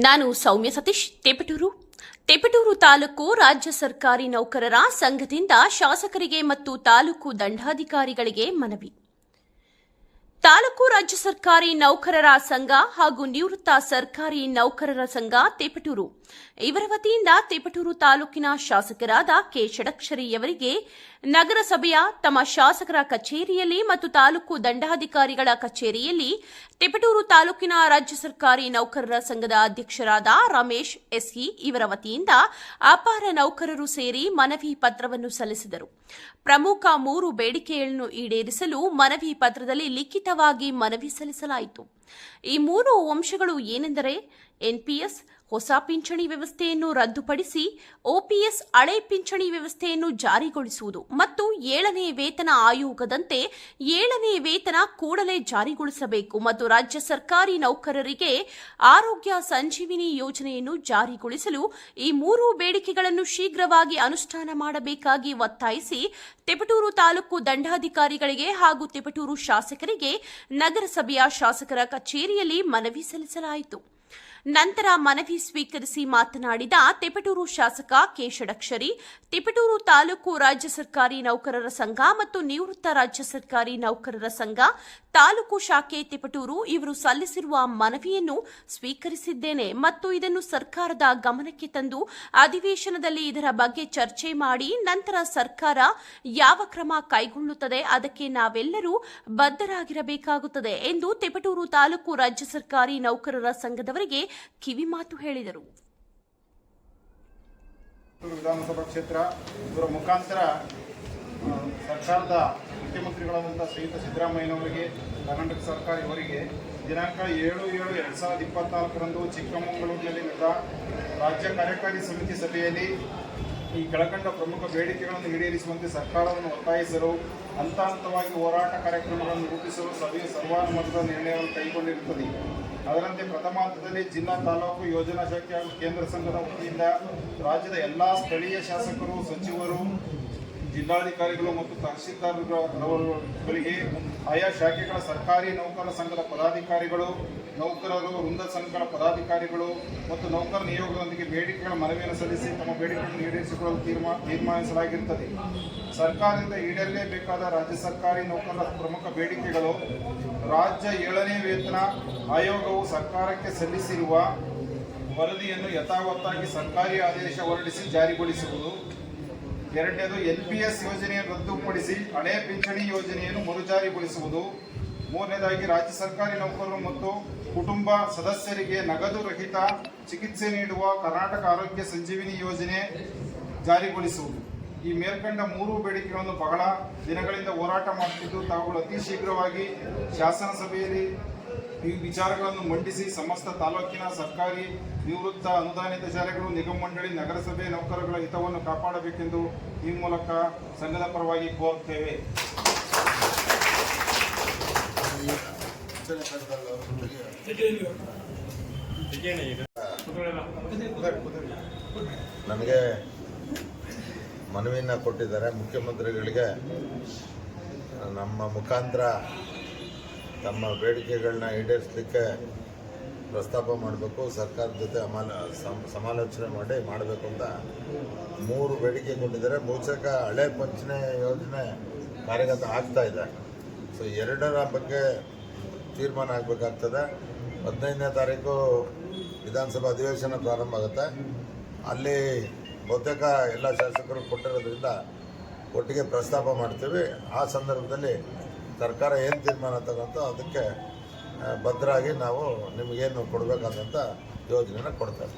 ನಾನು ಸೌಮ್ಯ ಸತೀಶ್ ತೇಪಟೂರು ತಾಲೂಕು ರಾಜ್ಯ ಸರ್ಕಾರಿ ನೌಕರರ ಸಂಘದಿಂದ ಶಾಸಕರಿಗೆ ಮತ್ತು ತಾಲೂಕು ದಂಡಾಧಿಕಾರಿಗಳಿಗೆ ಮನವಿ. ತಾಲೂಕು ರಾಜ್ಯ ಸರ್ಕಾರಿ ನೌಕರರ ಸಂಘ ಹಾಗೂ ನಿವೃತ್ತ ಸರ್ಕಾರಿ ನೌಕರರ ಸಂಘ ತೇಪಟೂರು ಇವರ ವತಿಯಿಂದ ತೇಪಟೂರು ತಾಲೂಕಿನ ಶಾಸಕರಾದ ಕೆ ಷಡಕ್ಷರಿಯವರಿಗೆ ನಗರಸಭೆಯ ತಮ್ಮ ಶಾಸಕರ ಕಚೇರಿಯಲ್ಲಿ ಮತ್ತು ತಾಲೂಕು ದಂಡಾಧಿಕಾರಿಗಳ ಕಚೇರಿಯಲ್ಲಿ ತೇಪಟೂರು ತಾಲೂಕಿನ ರಾಜ್ಯ ಸರ್ಕಾರಿ ನೌಕರರ ಸಂಘದ ಅಧ್ಯಕ್ಷರಾದ ರಮೇಶ್ ಎಸ್ಇ ಇವರ ವತಿಯಿಂದ ಅಪಾರ ನೌಕರರು ಸೇರಿ ಮನವಿ ಪತ್ರವನ್ನು ಸಲ್ಲಿಸಿದರು. ಪ್ರಮುಖ 3 ಬೇಡಿಕೆಗಳನ್ನು ಈಡೇರಿಸಲು ಮನವಿ ಪತ್ರದಲ್ಲಿ ಲಿಖಿತವಾಗಿ ಮನವಿ ಸಲ್ಲಿಸಲಾಯಿತು. ಈ 3 ಅಂಶಗಳು ಏನೆಂದರೆ ಎನ್ಪಿಎಸ್ ಹೊಸ ಪಿಂಚಣಿ ವ್ಯವಸ್ಥೆಯನ್ನು ರದ್ದುಪಡಿಸಿ ಒಪಿಎಸ್ ಹಳೆ ಪಿಂಚಣಿ ವ್ಯವಸ್ಥೆಯನ್ನು ಜಾರಿಗೊಳಿಸುವುದು ಮತ್ತು 7ನೇ ವೇತನ ಆಯೋಗದಂತೆ 7ನೇ ವೇತನ ಕೂಡಲೇ ಜಾರಿಗೊಳಿಸಬೇಕು ಮತ್ತು ರಾಜ್ಯ ಸರ್ಕಾರಿ ನೌಕರರಿಗೆ ಆರೋಗ್ಯ ಸಂಜೀವಿನಿ ಯೋಜನೆಯನ್ನು ಜಾರಿಗೊಳಿಸಲು ಈ 3 ಬೇಡಿಕೆಗಳನ್ನು ಶೀಘ್ರವಾಗಿ ಅನುಷ್ಠಾನ ಮಾಡಬೇಕಾಗಿ ಒತ್ತಾಯಿಸಿ ತೇಪಟೂರು ತಾಲೂಕು ದಂಡಾಧಿಕಾರಿಗಳಿಗೆ ಹಾಗೂ ತೇಪಟೂರು ಶಾಸಕರಿಗೆ ನಗರಸಭೆಯ ಶಾಸಕರ ಕಚೇರಿಯಲ್ಲಿ ಮನವಿ ಸಲ್ಲಿಸಲಾಯಿತು. ನಂತರ ಮನವಿ ಸ್ವೀಕರಿಸಿ ಮಾತನಾಡಿದ ತೇಪಟೂರು ಶಾಸಕ ಕೆ ಷಡಕ್ಷರಿ, ತೇಪಟೂರು ತಾಲೂಕು ರಾಜ್ಯ ಸರ್ಕಾರಿ ನೌಕರರ ಸಂಘ ಮತ್ತು ನಿವೃತ್ತ ರಾಜ್ಯ ಸರ್ಕಾರಿ ನೌಕರರ ಸಂಘ ತಾಲೂಕು ಶಾಖೆ ತೇಪಟೂರು ಇವರು ಸಲ್ಲಿಸಿರುವ ಮನವಿಯನ್ನು ಸ್ವೀಕರಿಸಿದ್ದೇನೆ ಮತ್ತು ಇದನ್ನು ಸರ್ಕಾರದ ಗಮನಕ್ಕೆ ತಂದು ಅಧಿವೇಶನದಲ್ಲಿ ಇದರ ಬಗ್ಗೆ ಚರ್ಚೆ ಮಾಡಿ ನಂತರ ಸರ್ಕಾರ ಯಾವ ಕ್ರಮ ಕೈಗೊಳ್ಳುತ್ತದೆ ಅದಕ್ಕೆ ನಾವೆಲ್ಲರೂ ಬದ್ಧರಾಗಿರಬೇಕಾಗುತ್ತದೆ ಎಂದು ತೇಪಟೂರು ತಾಲೂಕು ರಾಜ್ಯ ಸರ್ಕಾರಿ ನೌಕರರ ಸಂಘದವರಿಗೆ ಕಿವಿಮಾತು ಹೇಳಿದರು. ವಿಧಾನಸಭಾ ಕ್ಷೇತ್ರ ಇವರ ಮುಖಾಂತರ ಸರ್ಕಾರದ ಮುಖ್ಯಮಂತ್ರಿಗಳಾದಂಥ ಶ್ರೀಯುತ ಸಿದ್ದರಾಮಯ್ಯನವರಿಗೆ, ಕರ್ನಾಟಕ ಸರ್ಕಾರ ಇವರಿಗೆ ದಿನಾಂಕ 7/7/2024ರಂದು ಚಿಕ್ಕಮಗಳೂರಿನಲ್ಲಿ ನಡೆದ ರಾಜ್ಯ ಕಾರ್ಯಕಾರಿ ಸಮಿತಿ ಸಭೆಯಲ್ಲಿ ಈ ಕೆಳಕಂಡ ಪ್ರಮುಖ ಬೇಡಿಕೆಗಳನ್ನು ಈಡೇರಿಸುವಂತೆ ಸರ್ಕಾರವನ್ನು ಒತ್ತಾಯಿಸಲು ಹಂತ ಹಂತವಾಗಿ ಹೋರಾಟ ಕಾರ್ಯಕ್ರಮಗಳನ್ನು ರೂಪಿಸಲು ಸಭೆಯು ಸರ್ವಾನುಮತದ ನಿರ್ಣಯವನ್ನು ಕೈಗೊಂಡಿರುತ್ತದೆ. ಅದರಂತೆ ಪ್ರಥಮ ಹಂತದಲ್ಲಿ ಜಿಲ್ಲಾ ತಾಲೂಕು ಯೋಜನಾ ಶಾಖೆ ಹಾಗೂ ಕೇಂದ್ರ ಸಂಘದ ವತಿಯಿಂದ ರಾಜ್ಯದ ಎಲ್ಲ ಸ್ಥಳೀಯ ಶಾಸಕರು, ಸಚಿವರು, ಜಿಲ್ಲಾಧಿಕಾರಿಗಳು ಮತ್ತು ತಹಶೀಲ್ದಾರ್ಗಳಿಗೆ ಆಯಾ ಶಾಖೆಗಳ ಸರ್ಕಾರಿ ನೌಕರರ ಸಂಘದ ಪದಾಧಿಕಾರಿಗಳು, ನೌಕರರು ವೃಂದ ಸಂಘಗಳ ಪದಾಧಿಕಾರಿಗಳು ಮತ್ತು ನೌಕರ ನಿಯೋಗದೊಂದಿಗೆ ಬೇಡಿಕೆಗಳ ಮನವಿಯನ್ನು ಸಲ್ಲಿಸಿ ತಮ್ಮ ಬೇಡಿಕೆಗಳನ್ನು ಈಡೇರಿಸಿಕೊಳ್ಳಲು ತೀರ್ಮಾನಿಸಲಾಗಿರುತ್ತದೆ. ಸರ್ಕಾರದಿಂದ ಈಡೇರಲೇಬೇಕಾದ ರಾಜ್ಯ ಸರ್ಕಾರಿ ನೌಕರರ ಪ್ರಮುಖ ಬೇಡಿಕೆಗಳು: ರಾಜ್ಯ 7ನೇ ವೇತನ ಆಯೋಗವು ಸರ್ಕಾರಕ್ಕೆ ಸಲ್ಲಿಸಿರುವ ವರದಿಯನ್ನು ಯಥಾವತ್ತಾಗಿ ಸರ್ಕಾರಿ ಆದೇಶ ಹೊರಡಿಸಿ ಜಾರಿಗೊಳಿಸುವುದು. 2ನೇದು ಎನ್ಪಿಎಸ್ ಯೋಜನೆಯನ್ನು ರದ್ದುಪಡಿಸಿ ಹಳೆ ಪಿಂಚಣಿ ಯೋಜನೆಯನ್ನು ಮರುಜಾರಿಗೊಳಿಸುವುದು. 3ನೇದಾಗಿ ರಾಜ್ಯ ಸರ್ಕಾರಿ ನೌಕರರು ಮತ್ತು ಕುಟುಂಬ ಸದಸ್ಯರಿಗೆ ನಗದು ರಹಿತ ಚಿಕಿತ್ಸೆ ನೀಡುವ ಕರ್ನಾಟಕ ಆರೋಗ್ಯ ಸಂಜೀವಿನಿ ಯೋಜನೆ ಜಾರಿಗೊಳಿಸುವುದು. ಈ ಮೇಲ್ಕಂಡ 3 ಬೇಡಿಕೆಗಳನ್ನು ಬಹಳ ದಿನಗಳಿಂದ ಹೋರಾಟ ಮಾಡುತ್ತಿದ್ದು ತಾವುಗಳು ಅತಿ ಶೀಘ್ರವಾಗಿ ಶಾಸನ ಸಭೆಯಲ್ಲಿ ಈ ವಿಚಾರಗಳನ್ನು ಮಂಡಿಸಿ ಸಮಸ್ತ ತಾಲೂಕಿನ ಸರ್ಕಾರಿ ನಿವೃತ್ತ ಅನುದಾನಿತ ಶಾಲೆಗಳು, ನಿಗಮ ಮಂಡಳಿ, ನಗರಸಭೆ ನೌಕರರ ಹಿತವನ್ನು ಕಾಪಾಡಬೇಕೆಂದು ಈ ಮೂಲಕ ಸಂಘದ ಪರವಾಗಿ ಕೋರುತ್ತೇವೆ. ನನಗೆ ಮನವಿಯನ್ನು ಕೊಟ್ಟಿದ್ದಾರೆ. ಮುಖ್ಯಮಂತ್ರಿಗಳಿಗೆ ನಮ್ಮ ಮುಖಾಂತರ ತಮ್ಮ ಬೇಡಿಕೆಗಳನ್ನ ಈಡೇರಿಸಲಿಕ್ಕೆ ಪ್ರಸ್ತಾಪ ಮಾಡಬೇಕು, ಸರ್ಕಾರದ ಜೊತೆ ಸಮಾಲೋಚನೆ ಮಾಡಬೇಕು ಅಂತ 3 ಬೇಡಿಕೆ ಕೊಟ್ಟಿದ್ದಾರೆ. ಬಹುಶಃ ಹಳೆ ಪಿಂಚಣಿ ಯೋಜನೆ ಕಾರ್ಯಗತ ಆಗ್ತಾ ಇದೆ. ಸೊ 2ರ ಬಗ್ಗೆ ತೀರ್ಮಾನ ಆಗಬೇಕಾಗ್ತದೆ. 15ನೇ ತಾರೀಕು ವಿಧಾನಸಭಾ ಅಧಿವೇಶನ ಪ್ರಾರಂಭ ಆಗುತ್ತೆ. ಅಲ್ಲಿ ಬಹುತೇಕ ಎಲ್ಲ ಶಾಸಕರು ಕೊಟ್ಟಿರೋದ್ರಿಂದ ಒಟ್ಟಿಗೆ ಪ್ರಸ್ತಾಪ ಮಾಡ್ತೀವಿ. ಆ ಸಂದರ್ಭದಲ್ಲಿ ಸರ್ಕಾರ ಏನು ತೀರ್ಮಾನ ತಗೊಂತೋ ಅದಕ್ಕೆ ಭದ್ರಾಗಿ ನಾವು ನಿಮಗೇನು ಕೊಡಬೇಕಾದಂಥ ಯೋಜನೆನ ಕೊಡ್ತೇವೆ.